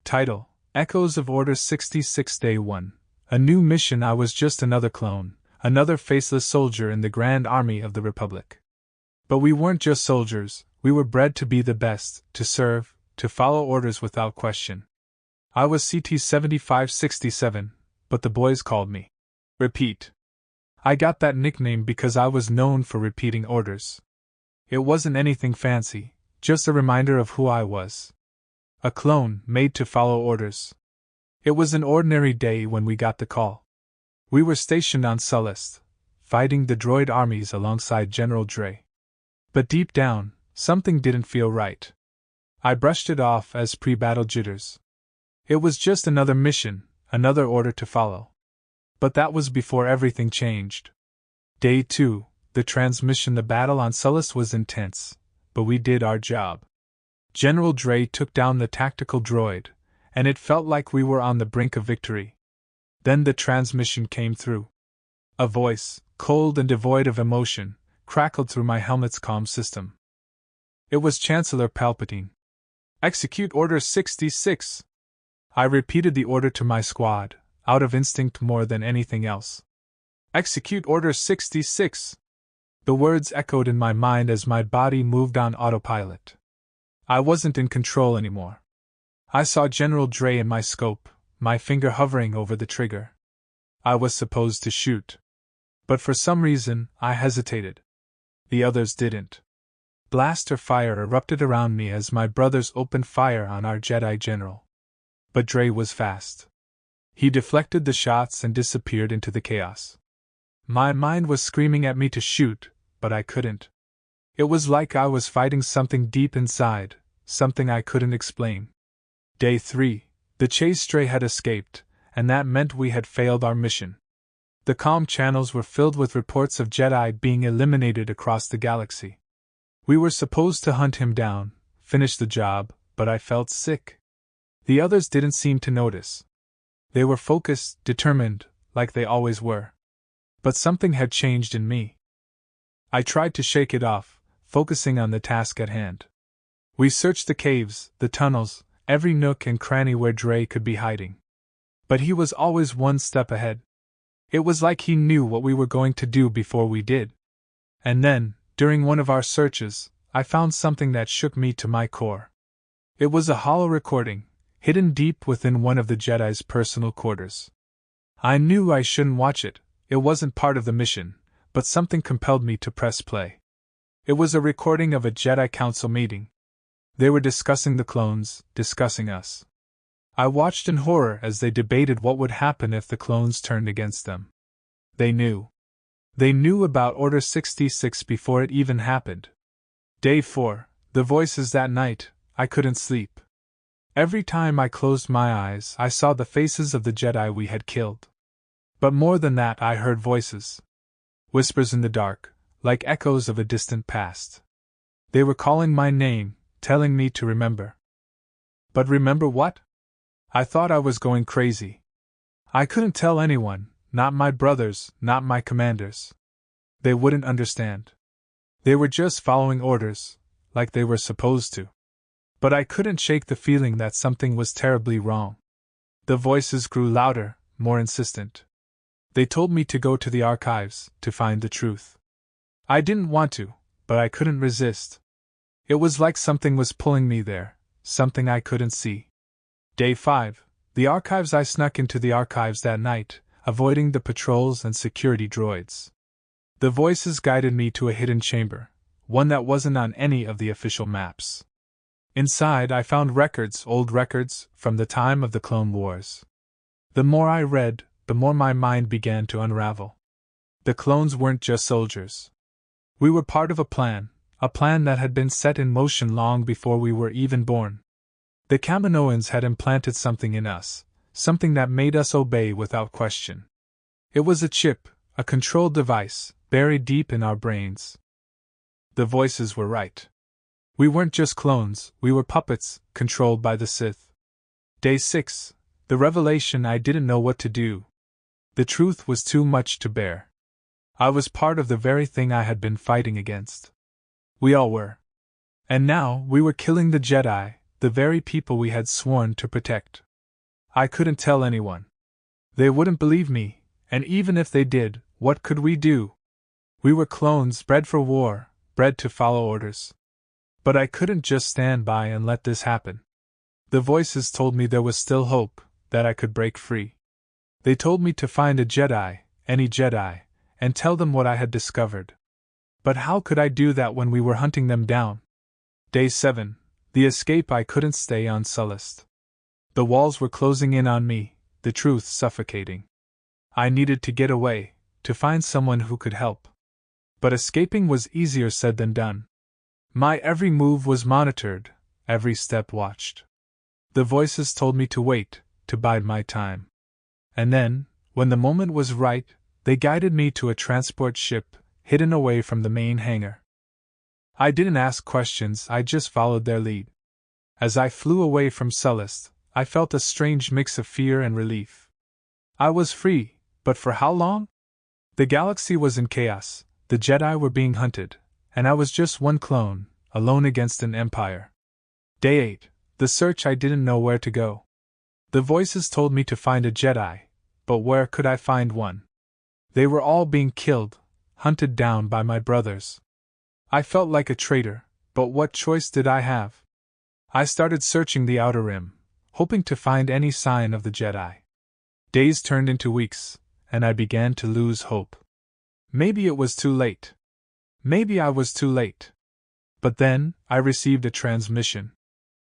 Title: Echoes of Order 66 Day 1. A new mission. I was just another clone, another faceless soldier in the Grand Army of the Republic. But we weren't just soldiers, we were bred to be the best, to serve, to follow orders without question. I was CT-7567, but the boys called me Repeat. I got that nickname because I was known for repeating orders. It wasn't anything fancy, just a reminder of who I was. A clone, made to follow orders. It was an ordinary day when we got the call. We were stationed on Sullust, fighting the droid armies alongside General Dre. But deep down, something didn't feel right. I brushed it off as pre-battle jitters. It was just another mission, another order to follow. But that was before everything changed. Day 2, the transmission. The battle on Sullust was intense, but we did our job. General Dre took down the tactical droid, and it felt like we were on the brink of victory. Then the transmission came through. A voice, cold and devoid of emotion, crackled through my helmet's comm system. It was Chancellor Palpatine. Execute Order 66. I repeated the order to my squad, out of instinct more than anything else. Execute Order 66. The words echoed in my mind as my body moved on autopilot. I wasn't in control anymore. I saw General Dre in my scope, my finger hovering over the trigger. I was supposed to shoot. But for some reason, I hesitated. The others didn't. Blaster fire erupted around me as my brothers opened fire on our Jedi General. But Dre was fast. He deflected the shots and disappeared into the chaos. My mind was screaming at me to shoot, but I couldn't. It was like I was fighting something deep inside, something I couldn't explain. Day 3, the chase Dre had escaped, and that meant we had failed our mission. The comm channels were filled with reports of Jedi being eliminated across the galaxy. We were supposed to hunt him down, finish the job, but I felt sick. The others didn't seem to notice. They were focused, determined, like they always were. But something had changed in me. I tried to shake it off, focusing on the task at hand. We searched the caves, the tunnels, every nook and cranny where Dre could be hiding. But he was always one step ahead. It was like he knew what we were going to do before we did. And then, during one of our searches, I found something that shook me to my core. It was a hollow recording, hidden deep within one of the Jedi's personal quarters. I knew I shouldn't watch it, it wasn't part of the mission, but something compelled me to press play. It was a recording of a Jedi Council meeting. They were discussing the clones, discussing us. I watched in horror as they debated what would happen if the clones turned against them. They knew. They knew about Order 66 before it even happened. Day 4, the voices. That night, I couldn't sleep. Every time I closed my eyes, I saw the faces of the Jedi we had killed. But more than that, I heard voices. Whispers in the dark, like echoes of a distant past. They were calling my name, telling me to remember. But remember what? I thought I was going crazy. I couldn't tell anyone, not my brothers, not my commanders. They wouldn't understand. They were just following orders, like they were supposed to. But I couldn't shake the feeling that something was terribly wrong. The voices grew louder, more insistent. They told me to go to the archives, to find the truth. I didn't want to, but I couldn't resist. It was like something was pulling me there, something I couldn't see. Day 5, the archives. I snuck into the archives that night, avoiding the patrols and security droids. The voices guided me to a hidden chamber, one that wasn't on any of the official maps. Inside, I found records, old records, from the time of the Clone Wars. The more I read, the more my mind began to unravel. The clones weren't just soldiers. We were part of a plan that had been set in motion long before we were even born. The Kaminoans had implanted something in us, something that made us obey without question. It was a chip, a control device, buried deep in our brains. The voices were right. We weren't just clones, we were puppets, controlled by the Sith. Day 6, the revelation. I didn't know what to do. The truth was too much to bear. I was part of the very thing I had been fighting against. We all were. And now, we were killing the Jedi, the very people we had sworn to protect. I couldn't tell anyone. They wouldn't believe me, and even if they did, what could we do? We were clones bred for war, bred to follow orders. But I couldn't just stand by and let this happen. The voices told me there was still hope, that I could break free. They told me to find a Jedi, any Jedi, and tell them what I had discovered. But how could I do that when we were hunting them down? Day 7. The escape. I couldn't stay on Sullust. The walls were closing in on me, the truth suffocating. I needed to get away, to find someone who could help. But escaping was easier said than done. My every move was monitored, every step watched. The voices told me to wait, to bide my time. And then, when the moment was right, they guided me to a transport ship, hidden away from the main hangar. I didn't ask questions, I just followed their lead. As I flew away from Sullust, I felt a strange mix of fear and relief. I was free, but for how long? The galaxy was in chaos, the Jedi were being hunted, and I was just one clone, alone against an empire. Day 8. The search. I didn't know where to go. The voices told me to find a Jedi, but where could I find one? They were all being killed, hunted down by my brothers. I felt like a traitor, but what choice did I have? I started searching the Outer Rim, hoping to find any sign of the Jedi. Days turned into weeks, and I began to lose hope. Maybe it was too late. Maybe I was too late. But then, I received a transmission.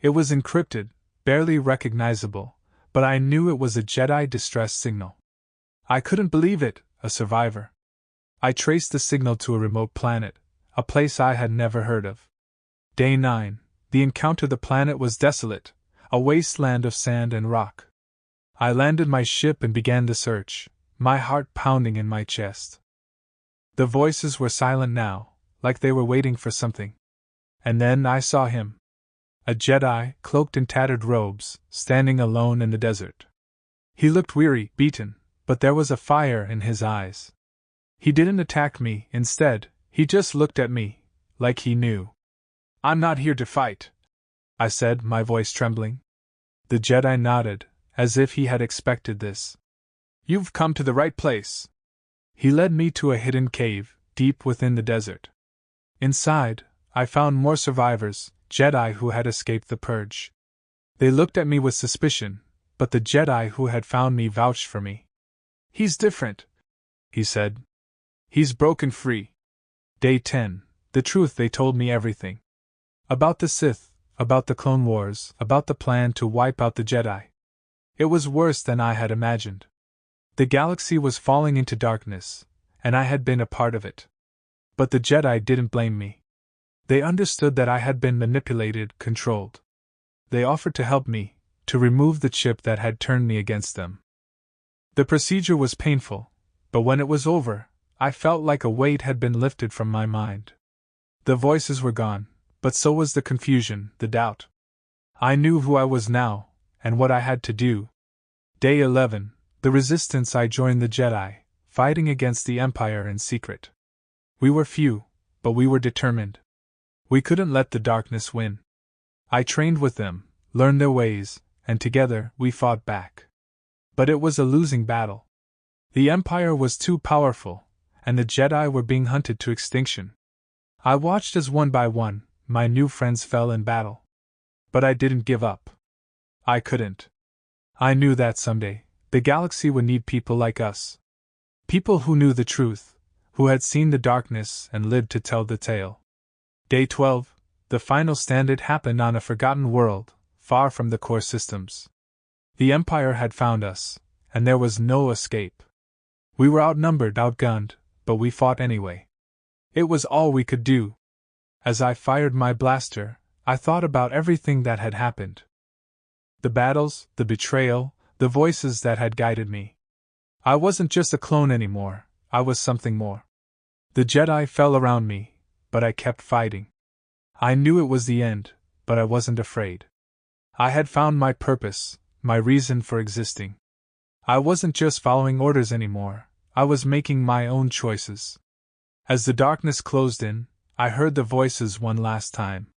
It was encrypted, barely recognizable, but I knew it was a Jedi distress signal. I couldn't believe it, a survivor. I traced the signal to a remote planet, a place I had never heard of. Day 9. The encounter. The planet was desolate, a wasteland of sand and rock. I landed my ship and began the search, my heart pounding in my chest. The voices were silent now, like they were waiting for something. And then I saw him. A Jedi, cloaked in tattered robes, standing alone in the desert. He looked weary, beaten, but there was a fire in his eyes. He didn't attack me, instead, he just looked at me, like he knew. "I'm not here to fight," I said, my voice trembling. The Jedi nodded, as if he had expected this. "You've come to the right place." He led me to a hidden cave, deep within the desert. Inside, I found more survivors, Jedi who had escaped the purge. They looked at me with suspicion, but the Jedi who had found me vouched for me. "He's different," he said. "He's broken free." Day 10. The truth. They told me everything. About the Sith, about the Clonewars, about the plan to wipe out the Jedi. It was worse than I had imagined. The galaxy was falling into darkness, and I had been a part of it. But the Jedi didn't blame me. They understood that I had been manipulated, controlled. They offered to help me, to remove the chip that had turned me against them. The procedure was painful, but when it was over, I felt like a weight had been lifted from my mind. The voices were gone, but so was the confusion, the doubt. I knew who I was now, and what I had to do. Day 11. The Resistance. I joined the Jedi, fighting against the Empire in secret. We were few, but we were determined. We couldn't let the darkness win. I trained with them, learned their ways, and together we fought back. But it was a losing battle. The Empire was too powerful, and the Jedi were being hunted to extinction. I watched as one by one, my new friends fell in battle. But I didn't give up. I couldn't. I knew that someday, the galaxy would need people like us. People who knew the truth, who had seen the darkness and lived to tell the tale. Day 12. The final stand. It happened on a forgotten world, far from the core systems. The Empire had found us, and there was no escape. We were outnumbered, outgunned, but we fought anyway. It was all we could do. As I fired my blaster, I thought about everything that had happened. The battles, the betrayal, the voices that had guided me. I wasn't just a clone anymore, I was something more. The Jedi fell around me, but I kept fighting. I knew it was the end, but I wasn't afraid. I had found my purpose, my reason for existing. I wasn't just following orders anymore, I was making my own choices. As the darkness closed in, I heard the voices one last time.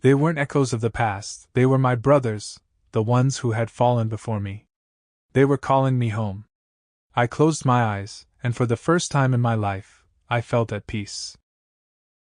They weren't echoes of the past, they were my brothers, the ones who had fallen before me. They were calling me home. I closed my eyes, and for the first time in my life, I felt at peace.